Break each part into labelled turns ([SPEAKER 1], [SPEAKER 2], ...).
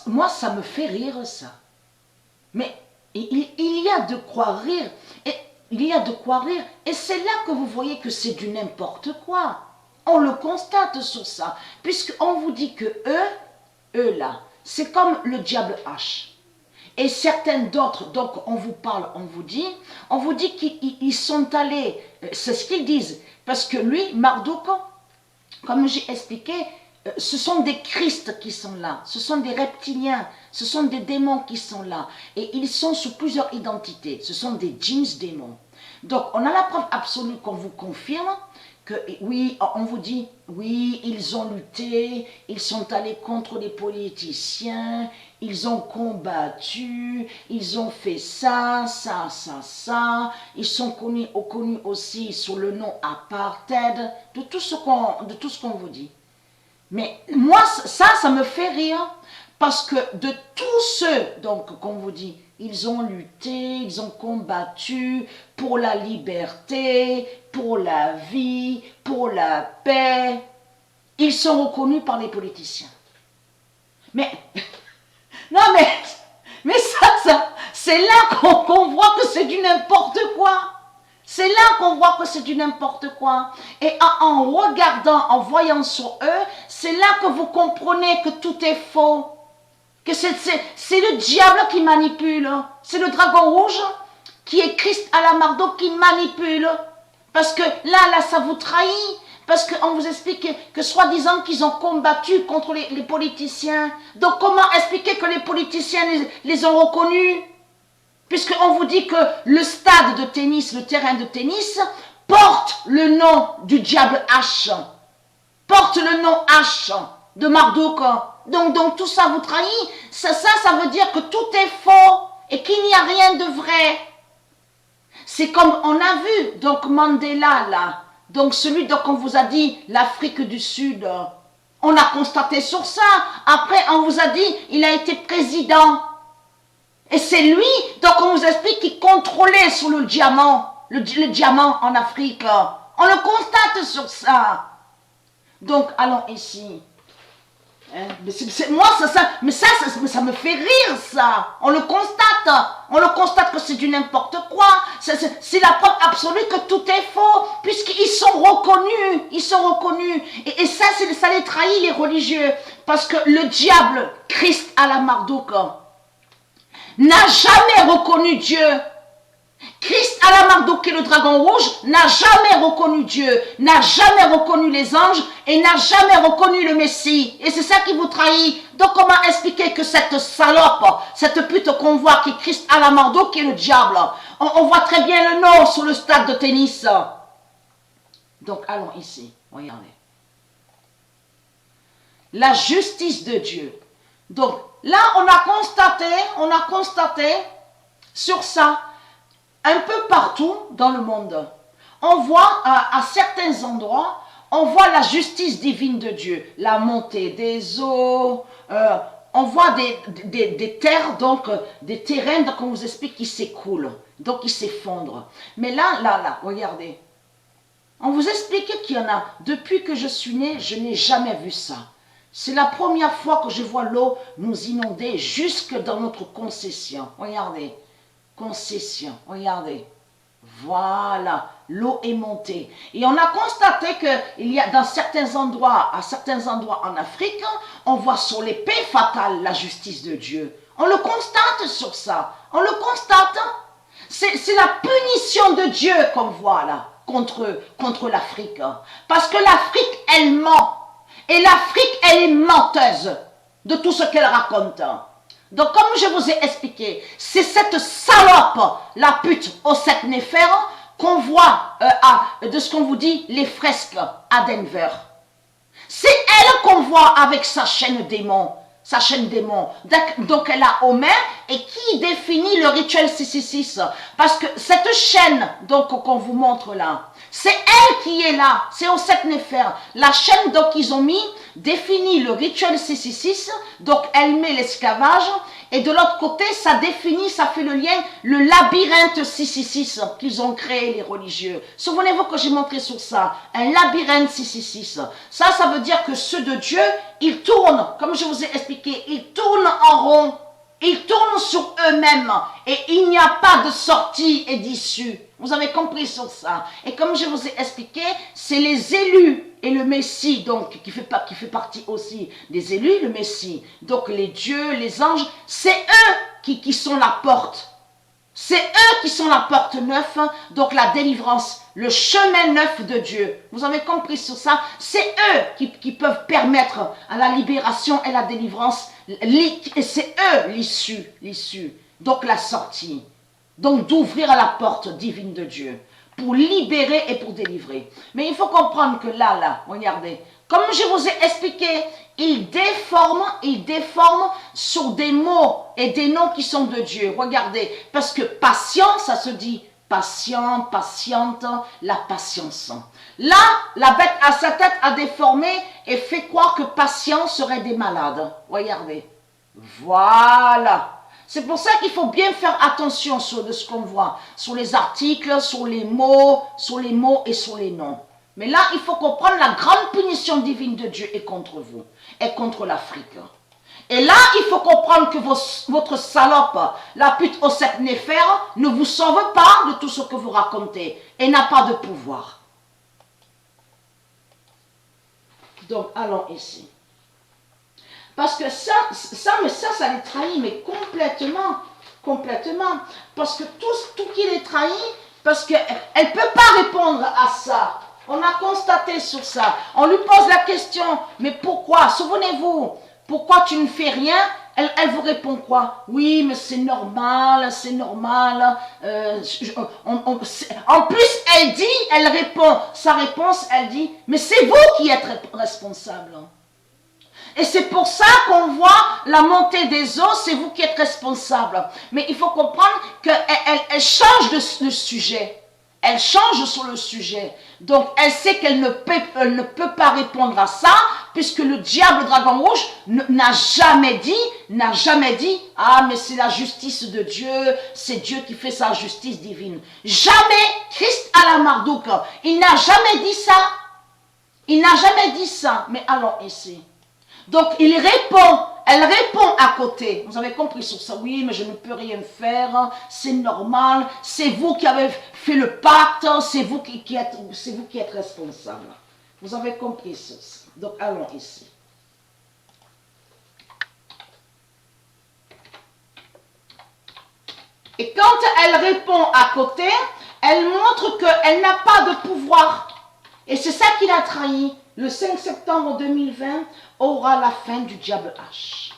[SPEAKER 1] Moi, ça me fait rire, ça. Mais il y a de quoi rire. Et il y a de quoi rire. Et c'est là que vous voyez que c'est du n'importe quoi. On le constate sur ça. Puisqu'on vous dit que eux là, c'est comme le diable H. Et certains d'autres, donc on vous parle, on vous dit qu'ils sont allés, c'est ce qu'ils disent. Parce que lui, Marduk, comme j'ai expliqué, ce sont des Christ qui sont là, ce sont des reptiliens, ce sont des démons qui sont là. Et ils sont sous plusieurs identités, ce sont des djinns démons. Donc on a la preuve absolue qu'on vous confirme que oui, on vous dit, oui, ils ont lutté, ils sont allés contre les politiciens, ils ont combattu, ils ont fait ça, ils sont connus aussi sous le nom apartheid, de tout ce qu'on vous dit. Mais moi, ça me fait rire, parce que de tous ceux, donc, qu'on vous dit, ils ont lutté, ils ont combattu pour la liberté, pour la vie, pour la paix, ils sont reconnus par les politiciens. Mais, non mais ça c'est là qu'on voit que c'est du n'importe quoi. C'est là qu'on voit que c'est du n'importe quoi. Et en regardant, en voyant sur eux, c'est là que vous comprenez que tout est faux. Que c'est le diable qui manipule. C'est le dragon rouge qui est Christ à la Marduk qui manipule. Parce que là, ça vous trahit. Parce qu'on vous explique que soi-disant qu'ils ont combattu contre les politiciens. Donc comment expliquer que les politiciens les ont reconnus? Puisqu'on vous dit que le stade de tennis, le terrain de tennis, porte le nom du diable H. Porte le nom H de Marduk. Donc tout ça vous trahit. Ça veut dire que tout est faux et qu'il n'y a rien de vrai. C'est comme on a vu, donc Mandela là, donc celui dont on vous a dit l'Afrique du Sud. On a constaté sur ça. Après on vous a dit il a été président. Et c'est lui, donc on vous explique qu'il contrôlait sur le diamant, le diamant en Afrique. On le constate sur ça. Donc allons ici. Hein? Moi, ça me fait rire, ça. On le constate que c'est du n'importe quoi. C'est la preuve absolue que tout est faux, puisqu'ils sont reconnus. Et ça les trahit, les religieux. Parce que le diable, Christ à la Marduk, n'a jamais reconnu Dieu. Christ à la Marduk, qui est le dragon rouge, n'a jamais reconnu Dieu, n'a jamais reconnu les anges et n'a jamais reconnu le Messie. Et c'est ça qui vous trahit. Donc comment expliquer que cette salope, cette pute qu'on voit qui est Christ à la Marduk, qui est le diable, on voit très bien le nom sur le stade de tennis. Donc allons ici, regardez. La justice de Dieu. Donc là, on a constaté sur ça, un peu partout dans le monde. On voit à certains endroits, on voit la justice divine de Dieu, la montée des eaux, on voit des terres, donc des terrains, donc on vous explique qui s'écoulent, donc qui s'effondrent. Mais là, regardez, on vous explique qu'il y en a, depuis que je suis née, je n'ai jamais vu ça. C'est la première fois que je vois l'eau nous inonder jusque dans notre concession. Regardez, concession, regardez. Voilà, l'eau est montée. Et on a constaté qu'il y a dans certains endroits, à certains endroits en Afrique, on voit sur l'épée fatale la justice de Dieu. On le constate sur ça. On le constate. C'est la punition de Dieu qu'on voit là, contre l'Afrique. Parce que l'Afrique, elle ment. Et l'Afrique, elle est menteuse de tout ce qu'elle raconte. Donc, comme je vous ai expliqué, c'est cette salope, la pute au sept Néfer, qu'on voit, de ce qu'on vous dit, les fresques à Denver. C'est elle qu'on voit avec sa chaîne démon. Donc, elle a Homer et qui définit le rituel 666. Parce que cette chaîne, donc, qu'on vous montre là, c'est elle qui est là, c'est au sept Néfer. La chaîne donc qu'ils ont mis définit le rituel 666, donc elle met l'esclavage Et de l'autre côté, ça définit, ça fait le lien, le labyrinthe 666 qu'ils ont créé les religieux. Souvenez-vous que j'ai montré sur ça, un labyrinthe 666. Ça veut dire que ceux de Dieu, ils tournent, comme je vous ai expliqué, ils tournent en rond. Ils tournent sur eux-mêmes et il n'y a pas de sortie et d'issue. Vous avez compris sur ça. Et comme je vous ai expliqué, c'est les élus et le Messie, donc, qui fait partie aussi des élus, le Messie. Donc les dieux, les anges, c'est eux qui sont la porte. C'est eux qui sont la porte neuve, donc la délivrance, le chemin neuf de Dieu. Vous avez compris sur ça? C'est eux qui peuvent permettre à la libération et la délivrance. Et c'est eux l'issue, donc la sortie. Donc d'ouvrir la porte divine de Dieu pour libérer et pour délivrer. Mais il faut comprendre que là, regardez, comme je vous ai expliqué, il déforme sur des mots et des noms qui sont de Dieu. Regardez, parce que patient, ça se dit patient, patiente, la patience. Là, la bête à sa tête a déformé et fait croire que patient serait des malades. Regardez. Voilà. C'est pour ça qu'il faut bien faire attention sur ce qu'on voit, sur les articles, sur les mots et sur les noms. Mais là, il faut comprendre la grande punition divine de Dieu est contre vous, et contre l'Afrique. Et là, il faut comprendre que votre salope, la pute au sept néfère, ne vous sauve pas de tout ce que vous racontez et n'a pas de pouvoir. Donc, allons ici. Parce que ça les trahit, mais complètement. Parce que tout qui les trahit, parce qu'elle ne peut pas répondre à ça. On a constaté sur ça. On lui pose la question, mais pourquoi? Souvenez-vous, pourquoi tu ne fais rien? Elle vous répond quoi? Oui, mais c'est normal, c'est normal. En plus, elle répond, sa réponse, elle dit, mais c'est vous qui êtes responsable. Et c'est pour ça qu'on voit la montée des eaux, c'est vous qui êtes responsable. Mais il faut comprendre qu'elle change de sujet. Elle change sur le sujet. Donc, elle sait qu'elle ne peut pas répondre à ça, puisque le diable, le dragon rouge, n'a jamais dit, ah, mais c'est la justice de Dieu, c'est Dieu qui fait sa justice divine. Jamais, Christ à la Marduk, il n'a jamais dit ça. Il n'a jamais dit ça. Mais allons ici. Donc, elle répond à côté. Vous avez compris sur ça? Oui, mais je ne peux rien faire, c'est normal, c'est vous qui avez fait le pacte, c'est vous qui êtes responsable. Vous avez compris sur ça? Donc, allons ici. Et quand elle répond à côté, elle montre qu'elle n'a pas de pouvoir. Et c'est ça qui l'a trahi. Le 5 septembre 2020 aura la fin du diable H.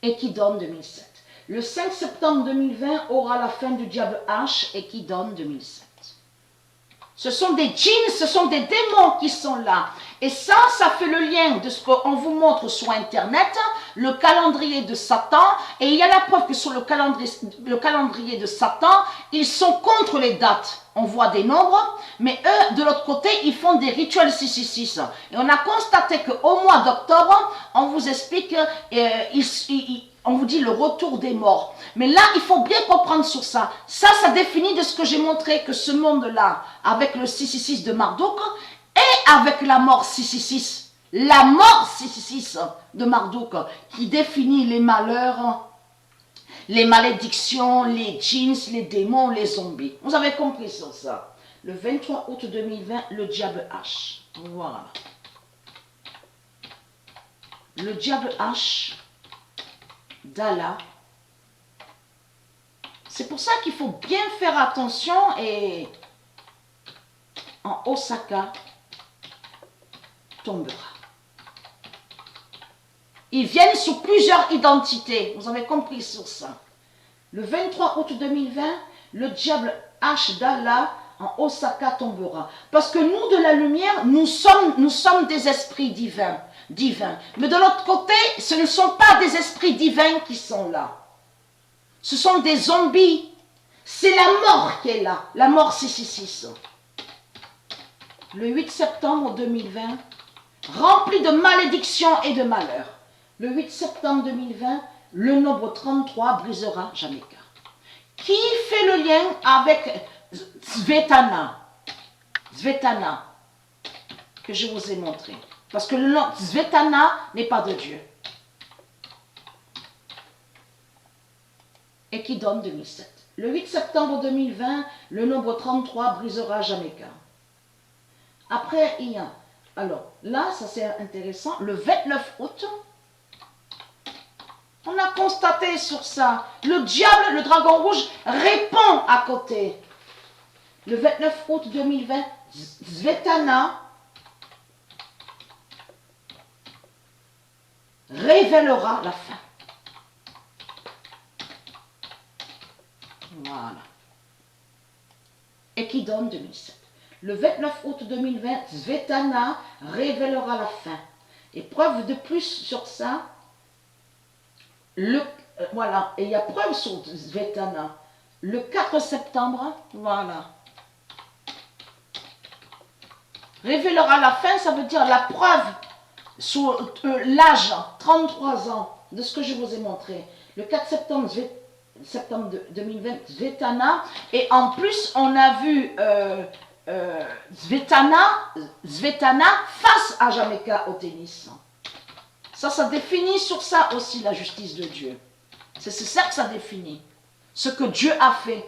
[SPEAKER 1] Et qui donne 2007. Le 5 septembre 2020 aura la fin du diable H et qui donne 2007. Ce sont des djinns, ce sont des démons qui sont là. Et ça fait le lien de ce qu'on vous montre sur Internet, le calendrier de Satan. Et il y a la preuve que sur le calendrier de Satan, ils sont contre les dates. On voit des nombres, mais eux, de l'autre côté, ils font des rituels 666. Et on a constaté qu'au mois d'octobre, on vous explique, on vous dit le retour des morts. Mais là, il faut bien comprendre sur ça. Ça définit de ce que j'ai montré, que ce monde-là, avec le 666 de Marduk, et avec la mort 666, la mort 666 de Marduk, qui définit les malheurs, les malédictions, les djinns, les démons, les zombies. Vous avez compris sur ça. Le 23 août 2020, le diable H. Voilà. Le diable H d'Allah. C'est pour ça qu'il faut bien faire attention et en Osaka tombera. Ils viennent sous plusieurs identités. Vous avez compris sur ça. Le 23 août 2020, le diable H d'Allah en Osaka tombera. Parce que nous, de la lumière, nous sommes des esprits divins. Mais de l'autre côté, ce ne sont pas des esprits divins qui sont là. Ce sont des zombies. C'est la mort qui est là. La mort 666. le 8 septembre 2020, rempli de malédictions et de malheurs. Le 8 septembre 2020, le nombre 33 brisera Jamaica. Qui fait le lien avec Svetana? Svetana, que je vous ai montré. Parce que le nom Svetana n'est pas de Dieu. Et qui donne 2007. Le 8 septembre 2020, le nombre 33 brisera Jamaica. Après, il y a... Alors, là, ça c'est intéressant. Le 29 août, on a constaté sur ça. Le diable, le dragon rouge, répond à côté. Le 29 août 2020, Svetana révélera la fin. Voilà. Et qui donne 2007. Le 29 août 2020, Svetana révélera la fin. Et preuve de plus sur ça, voilà, et il y a preuve sur Svetana. Le 4 septembre, voilà. Révélera la fin, ça veut dire la preuve sur l'âge, 33 ans, de ce que je vous ai montré. Le 4 septembre 2020, Svetana. Et en plus, on a vu Svetana face à Jamaica au tennis. Ça définit sur ça aussi la justice de Dieu. C'est ça que ça définit. Ce que Dieu a fait.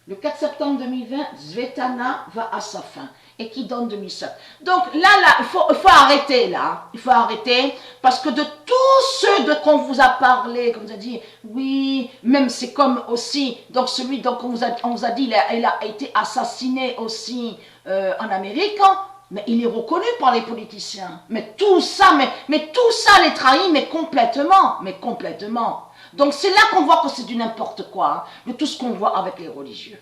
[SPEAKER 1] Le 4 septembre 2020, Svetana va à sa fin. Et qui donne 2007. Donc là, il faut arrêter là. Il faut arrêter. Parce que de tous ceux qu'on vous a parlé, comme vous a dit, oui, même c'est comme aussi, donc celui dont on vous a dit, il a été assassiné aussi en Amérique. Mais il est reconnu par les politiciens. Mais tout ça, mais tout ça les trahit, mais complètement. Mais complètement. Donc c'est là qu'on voit que c'est du n'importe quoi. De tout ce qu'on voit avec les religieux.